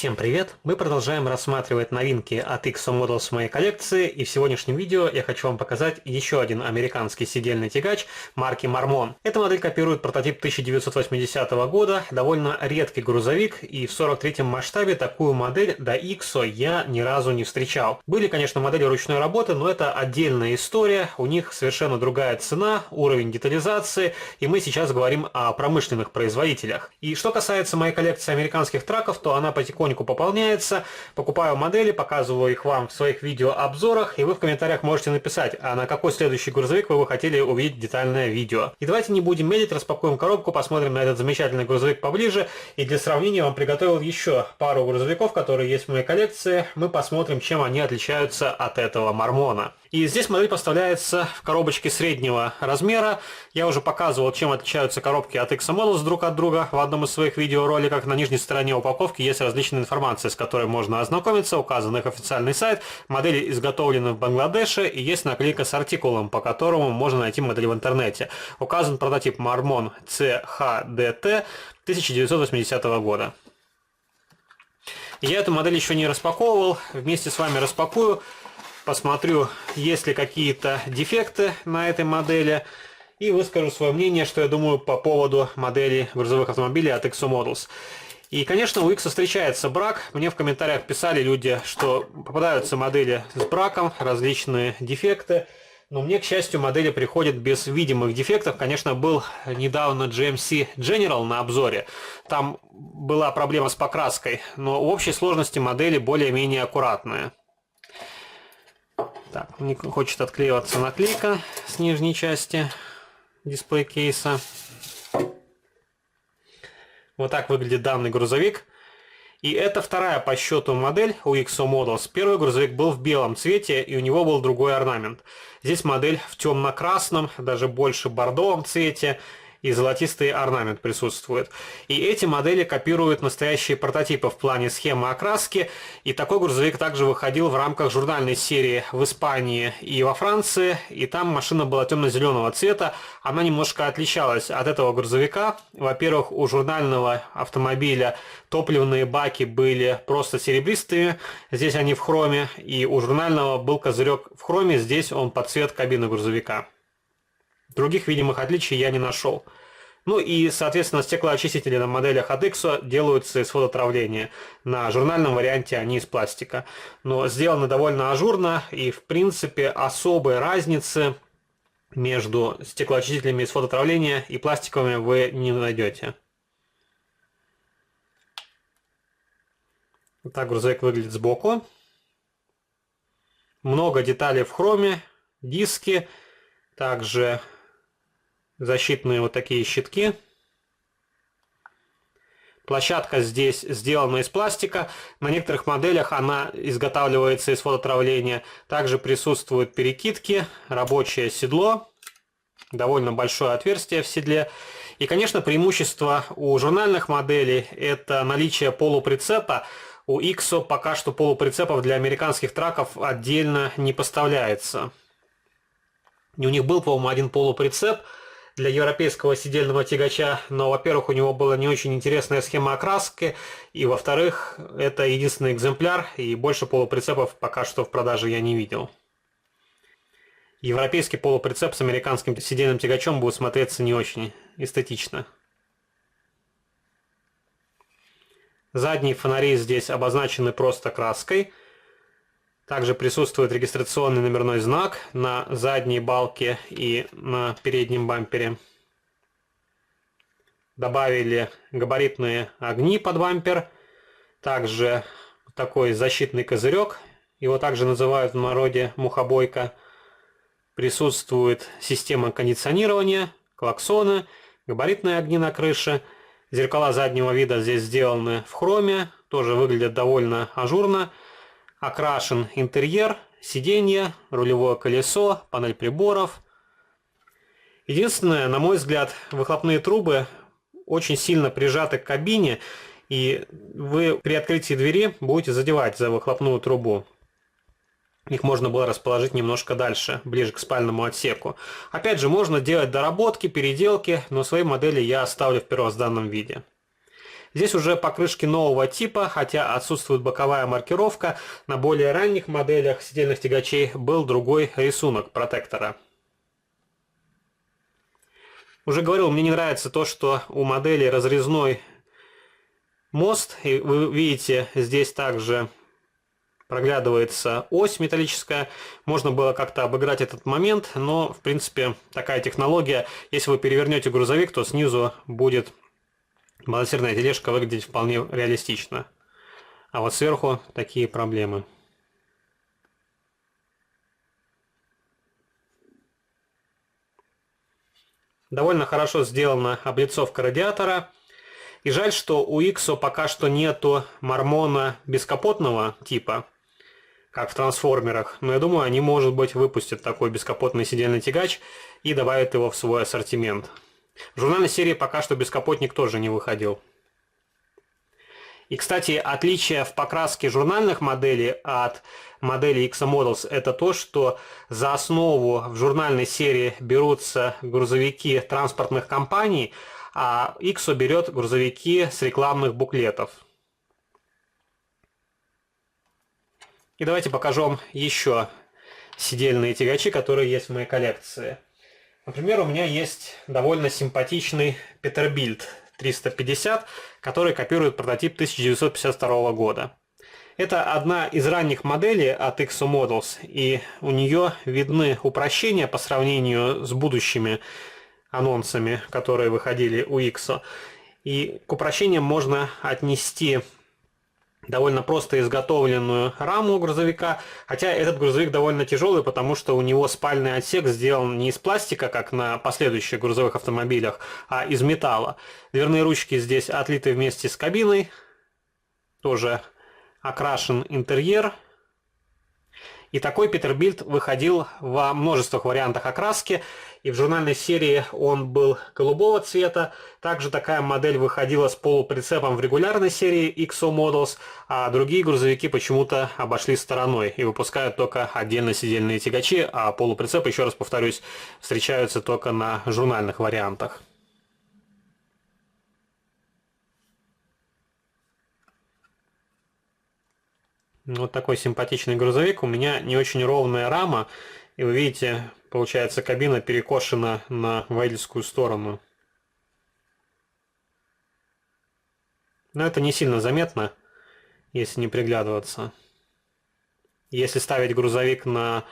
Всем привет! Мы продолжаем рассматривать новинки от XO Models в моей коллекции, и в сегодняшнем видео я хочу вам показать еще один американский сидельный тягач марки Marmon. Эта модель копирует прототип 1980 года, довольно редкий грузовик, и в 43-м масштабе такую модель до XO я ни разу не встречал. Были, конечно, модели ручной работы, но это отдельная история, у них совершенно другая цена, уровень детализации, и мы сейчас говорим о промышленных производителях. И что касается моей коллекции американских траков, то она потихоньку пополняется. Покупаю модели, показываю их вам в своих видеообзорах, и вы в комментариях можете написать, а на какой следующий грузовик вы бы хотели увидеть детальное видео. И давайте не будем медлить, распакуем коробку, посмотрим на этот замечательный грузовик поближе. И для сравнения вам приготовил еще пару грузовиков, которые есть в моей коллекции. Мы посмотрим, чем они отличаются от этого Мармона. И здесь модель поставляется в коробочке среднего размера. Я уже показывал, чем отличаются коробки от XO Models друг от друга в одном из своих видеороликов. На нижней стороне упаковки есть различная информация, с которой можно ознакомиться. Указан их официальный сайт. Модели изготовлены в Бангладеше, и есть наклейка с артикулом, по которому можно найти модель в интернете. Указан прототип Marmon CHDT 1980 года. Я эту модель еще не распаковывал. Вместе с вами распакую. Посмотрю, есть ли какие-то дефекты на этой модели, и выскажу свое мнение, что я думаю по поводу модели грузовых автомобилей от XO Models. И, конечно, у XO встречается брак. Мне в комментариях писали люди, что попадаются модели с браком, различные дефекты. Но мне, к счастью, модели приходят без видимых дефектов. Конечно, был недавно GMC General на обзоре. Там была проблема с покраской, но в общей сложности модели более-менее аккуратные. Так, не хочет отклеиваться наклейка с нижней части дисплей кейса. Вот так выглядит данный грузовик. И это вторая по счету модель у XO Models. Первый грузовик был в белом цвете, и у него был другой орнамент. Здесь модель в темно-красном, даже больше бордовом цвете, и золотистый орнамент присутствует. И эти модели копируют настоящие прототипы в плане схемы окраски. И такой грузовик также выходил в рамках журнальной серии в Испании и во Франции. И там машина была темно-зеленого цвета. Она немножко отличалась от этого грузовика. Во-первых, у журнального автомобиля топливные баки были просто серебристые. Здесь они в хроме. И у журнального был козырек в хроме. Здесь он под цвет кабины грузовика. Других видимых отличий я не нашел. Ну и, соответственно, стеклоочистители на моделях от XO делаются из фототравления. На журнальном варианте они из пластика. Но сделаны довольно ажурно, и, в принципе, особой разницы между стеклоочистителями из фототравления и пластиковыми вы не найдете. Вот так грузовик выглядит сбоку. Много деталей в хроме, диски, также защитные вот такие щитки. Площадка здесь сделана из пластика. На некоторых моделях она изготавливается из фототравления. Также присутствуют перекидки, рабочее седло, довольно большое отверстие в седле. И, конечно, преимущество у журнальных моделей — это наличие полуприцепа. У XO пока что полуприцепов для американских траков отдельно не поставляется. И у них был, по-моему, один полуприцеп для европейского сидельного тягача, но, во-первых, у него была не очень интересная схема окраски, и, во-вторых, это единственный экземпляр, и больше полуприцепов пока что в продаже я не видел. Европейский полуприцеп с американским сидельным тягачом будет смотреться не очень эстетично. Задние фонари здесь обозначены просто краской. Также присутствует регистрационный номерной знак на задней балке и на переднем бампере. Добавили габаритные огни под бампер. Также такой защитный козырек. Его также называют в народе мухобойка. Присутствует система кондиционирования, клаксоны, габаритные огни на крыше. Зеркала заднего вида здесь сделаны в хроме. Тоже выглядят довольно ажурно. Окрашен интерьер, сиденье, рулевое колесо, панель приборов. Единственное, на мой взгляд, выхлопные трубы очень сильно прижаты к кабине, и вы при открытии двери будете задевать за выхлопную трубу. Их можно было расположить немножко дальше, ближе к спальному отсеку. Опять же, можно делать доработки, переделки, но свои модели я оставлю в первозданном виде. Здесь уже покрышки нового типа, хотя отсутствует боковая маркировка. На более ранних моделях сидельных тягачей был другой рисунок протектора. Уже говорил, мне не нравится то, что у модели разрезной мост. И вы видите, здесь также проглядывается ось металлическая. Можно было как-то обыграть этот момент, но в принципе такая технология. Если вы перевернете грузовик, то снизу будет балансирная тележка выглядеть вполне реалистично. А вот сверху такие проблемы. Довольно хорошо сделана облицовка радиатора. И жаль, что у Иксо пока что нету мармона бескапотного типа, как в трансформерах. Но я думаю, они, может быть, выпустят такой бескапотный сидельный тягач и добавят его в свой ассортимент. В журнальной серии пока что бескапотник тоже не выходил. И, кстати, отличие в покраске журнальных моделей от моделей Иксо Models — это то, что за основу в журнальной серии берутся грузовики транспортных компаний, а Иксо берет грузовики с рекламных буклетов. И давайте покажу вам еще сидельные тягачи, которые есть в моей коллекции. Например, у меня есть довольно симпатичный Peterbilt 350, который копирует прототип 1952 года. Это одна из ранних моделей от Иксо Models, и у нее видны упрощения по сравнению с будущими анонсами, которые выходили у Иксо. И к упрощениям можно отнести довольно просто изготовленную раму грузовика, хотя этот грузовик довольно тяжелый, потому что у него спальный отсек сделан не из пластика, как на последующих грузовых автомобилях, а из металла. Дверные ручки здесь отлиты вместе с кабиной, тоже окрашен интерьер. И такой Peterbilt выходил во множествах вариантах окраски, и в журнальной серии он был голубого цвета. Также такая модель выходила с полуприцепом в регулярной серии Иксо Models, а другие грузовики почему-то обошли стороной и выпускают только отдельно сидельные тягачи, а полуприцепы, еще раз повторюсь, встречаются только на журнальных вариантах. Вот такой симпатичный грузовик. У меня не очень ровная рама. И вы видите, получается, кабина перекошена на водительскую сторону. Но это не сильно заметно, если не приглядываться. Если ставить грузовик на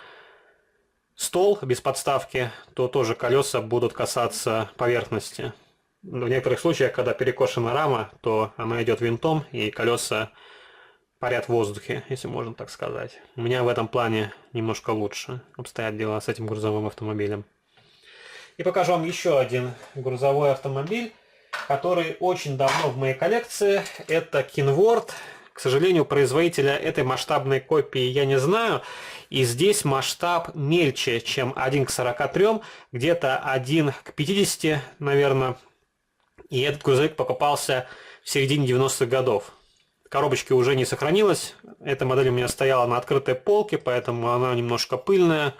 стол без подставки, то тоже колеса будут касаться поверхности. В некоторых случаях, когда перекошена рама, то она идет винтом, и колеса парят в воздухе, если можно так сказать. У меня в этом плане немножко лучше обстоят дела с этим грузовым автомобилем. И покажу вам еще один грузовой автомобиль, который очень давно в моей коллекции. Это Kenworth. К сожалению, производителя этой масштабной копии я не знаю. И здесь масштаб мельче, чем 1 к 43, где-то 1 к 50, наверное. И этот грузовик покупался в середине 90-х годов. Коробочки уже не сохранилось. Эта модель у меня стояла на открытой полке, поэтому она немножко пыльная.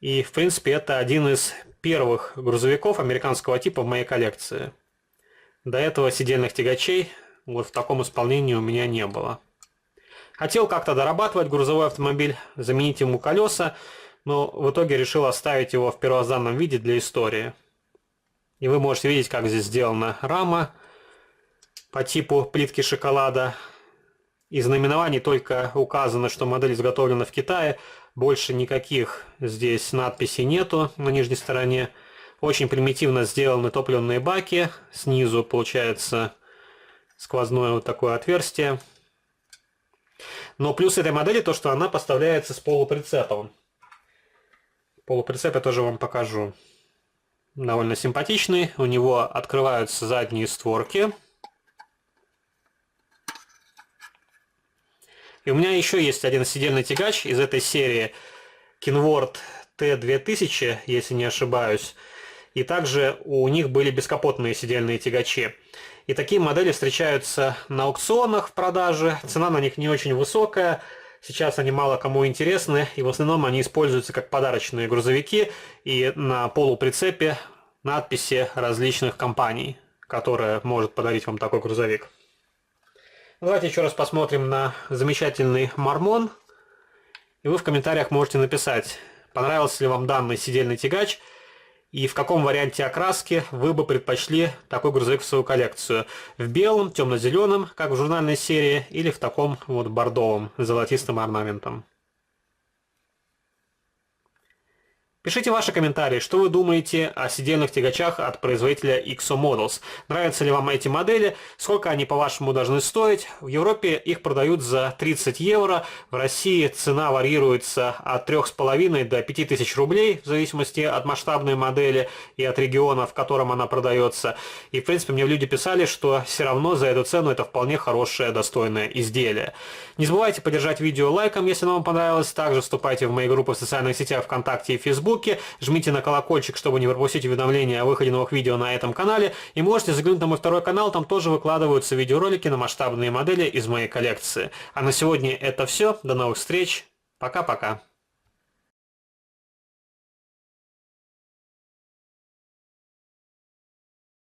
И, в принципе, это один из первых грузовиков американского типа в моей коллекции. До этого сидельных тягачей вот в таком исполнении у меня не было. Хотел как-то дорабатывать грузовой автомобиль, заменить ему колеса, но в итоге решил оставить его в первозданном виде для истории. И вы можете видеть, как здесь сделана рама по типу плитки шоколада. Из наименований только указано, что модель изготовлена в Китае. Больше никаких здесь надписей нету на нижней стороне. Очень примитивно сделаны топливные баки. Снизу получается сквозное вот такое отверстие. Но плюс этой модели то, что она поставляется с полуприцепом. Полуприцеп я тоже вам покажу. Довольно симпатичный. У него открываются задние створки. И у меня еще есть один сидельный тягач из этой серии, Kenworth T2000, если не ошибаюсь. И также у них были бескапотные сидельные тягачи. И такие модели встречаются на аукционах в продаже. Цена на них не очень высокая. Сейчас они мало кому интересны. И в основном они используются как подарочные грузовики. И на полуприцепе надписи различных компаний, которая может подарить вам такой грузовик. Давайте еще раз посмотрим на замечательный Мармон. И вы в комментариях можете написать, понравился ли вам данный сидельный тягач и в каком варианте окраски вы бы предпочли такой грузовик в свою коллекцию. В белом, темно-зеленом, как в журнальной серии, или в таком вот бордовом с золотистым орнаментом. Пишите ваши комментарии, что вы думаете о сидельных тягачах от производителя XO Models. Нравятся ли вам эти модели? Сколько они, по-вашему, должны стоить? В Европе их продают за 30 евро. В России цена варьируется от 3,5 до 5000 рублей, в зависимости от масштабной модели и от региона, в котором она продается. И, в принципе, мне люди писали, что все равно за эту цену это вполне хорошее, достойное изделие. Не забывайте поддержать видео лайком, если оно вам понравилось. Также вступайте в мои группы в социальных сетях ВКонтакте и Фейсбуке. Жмите на колокольчик, чтобы не пропустить уведомления о выходе новых видео на этом канале. И можете заглянуть на мой второй канал, там тоже выкладываются видеоролики на масштабные модели из моей коллекции. А на сегодня это все. До новых встреч. Пока-пока.